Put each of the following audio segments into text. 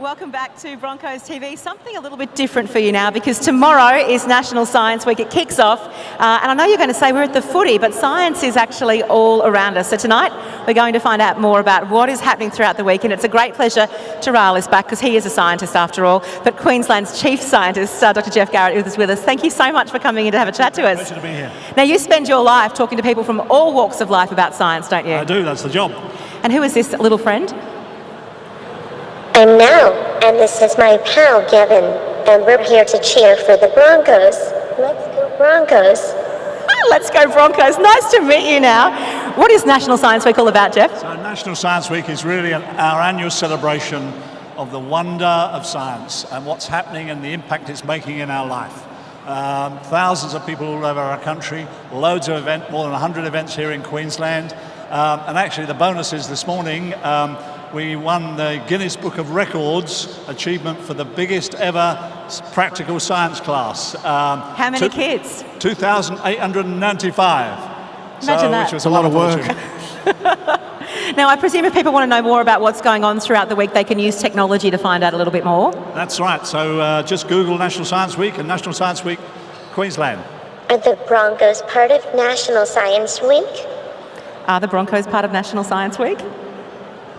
Welcome back to Broncos TV. Something a little bit different for you now, because tomorrow is National Science Week. It kicks off, and I know you're going to say we're at the footy, but science is actually all around us. So tonight we're going to find out more about what is happening throughout the week, and it's a great pleasure. Terrell is back because he is a scientist after all, but Queensland's chief scientist, Dr. Jeff Garrett, is with us. Thank you so much for coming in to have a chat to us. Pleasure to be here. Now, you spend your life talking to people from all walks of life about science, don't you? I do, that's the job. And who is this little friend? I'm Mel, and this is my pal Gavin, and we're here to cheer for the Broncos. Let's go Broncos. Let's go Broncos. Nice to meet you now. What is National Science Week all about, Jeff? So National Science Week is really our annual celebration of the wonder of science and what's happening and the impact it's making in our life. Thousands of people all over our country, loads of events, more than 100 events here in Queensland. And actually the bonus is this morning, we won the Guinness Book of Records achievement for the biggest ever practical science class. How many kids? 2,895. Imagine that. Which was a lot of work. Now, I presume if people want to know more about what's going on throughout the week, they can use technology to find out a little bit more. That's right. So just Google National Science Week and National Science Week Queensland. Are the Broncos part of National Science Week? Are the Broncos part of National Science Week?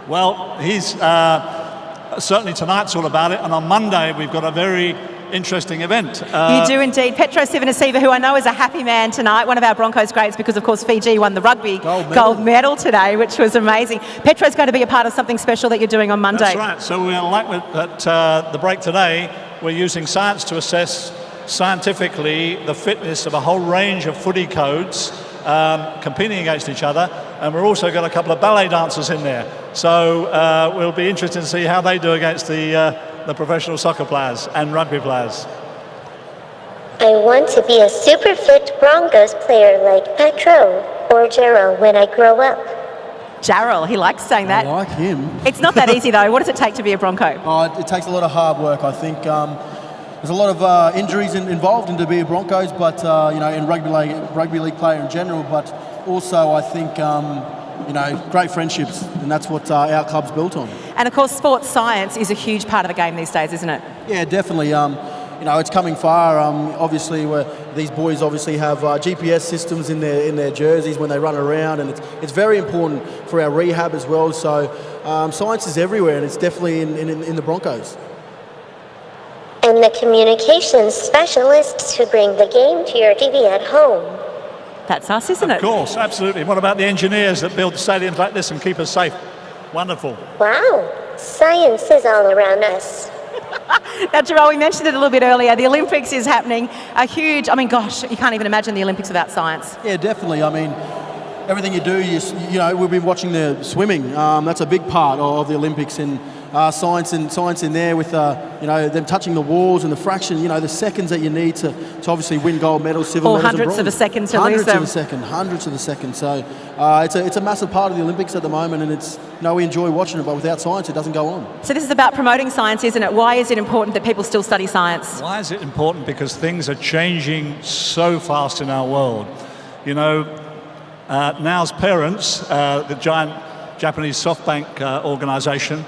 Well, he's certainly tonight's all about it, and on Monday we've got a very interesting event. You do indeed. Petro Civoniceva, who I know is a happy man tonight, one of our Broncos greats, because of course Fiji won the rugby gold medal today, which was amazing. Petro's going to be a part of something special that you're doing on Monday. That's right. So we're at the break today, we're using science to assess scientifically the fitness of a whole range of footy codes competing against each other, and we've also got a couple of ballet dancers in there. So we'll be interested to see how they do against the professional soccer players and rugby players. I want to be a super fit Broncos player like Petro or Gerald when I grow up. Jarrell, he likes saying that. I like him. It's not that easy though. What does it take to be a Bronco? It takes a lot of hard work. I think there's a lot of injuries involved in to be a Broncos, but in rugby league player in general. But also, I think great friendships, and that's what our club's built on. And of course, sports science is a huge part of the game these days, isn't it? Yeah, definitely. It's coming far. Obviously, these boys obviously have GPS systems in their jerseys when they run around, and it's very important for our rehab as well. So science is everywhere, and it's definitely in the Broncos. And the communications specialists who bring the game to your TV at home. That's us, isn't it? Of course, absolutely. What about the engineers that build stadiums like this and keep us safe? Wonderful. Wow, science is all around us. Now, Terrell, we mentioned it a little bit earlier. The Olympics is happening. A huge, you can't even imagine the Olympics without science. Yeah, definitely. Everything you do, we've been watching the swimming. That's a big part of the Olympics, and science in there with them touching the walls and the fraction, the seconds that you need to obviously win gold medals, silver medals, hundreds of a second to lose them. Hundreds of a second. So it's a massive part of the Olympics at the moment, and it's we enjoy watching it, but without science it doesn't go on. So this is about promoting science, isn't it? Why is it important that people still study science? Why is it important? Because things are changing so fast in our world. Now's parents, the giant Japanese SoftBank organisation,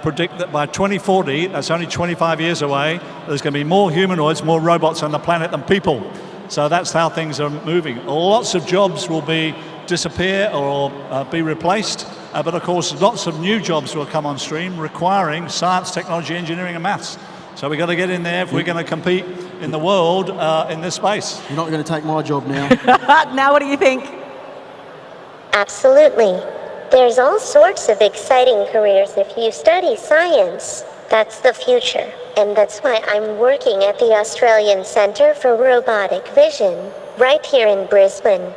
predict that by 2040, that's only 25 years away, there's going to be more humanoids, more robots on the planet than people. So that's how things are moving. Lots of jobs will disappear or be replaced, but of course lots of new jobs will come on stream requiring science, technology, engineering and maths. So we've got to get in there if we're going to compete in the world in this space. You're not going to take my job now. Now what do you think? Absolutely. There's all sorts of exciting careers if you study science. That's the future. And that's why I'm working at the Australian Centre for Robotic Vision, right here in Brisbane.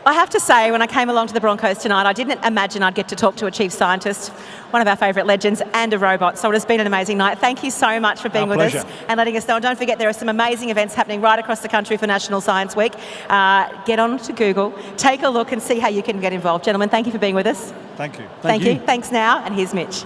I have to say, when I came along to the Broncos tonight, I didn't imagine I'd get to talk to a chief scientist, one of our favourite legends, and a robot. So it has been an amazing night. Thank you so much for being with us and letting us know. And don't forget, there are some amazing events happening right across the country for National Science Week. Get on to Google, take a look and see how you can get involved. Gentlemen, thank you for being with us. Thank you. Thank you. Thanks now, and here's Mitch.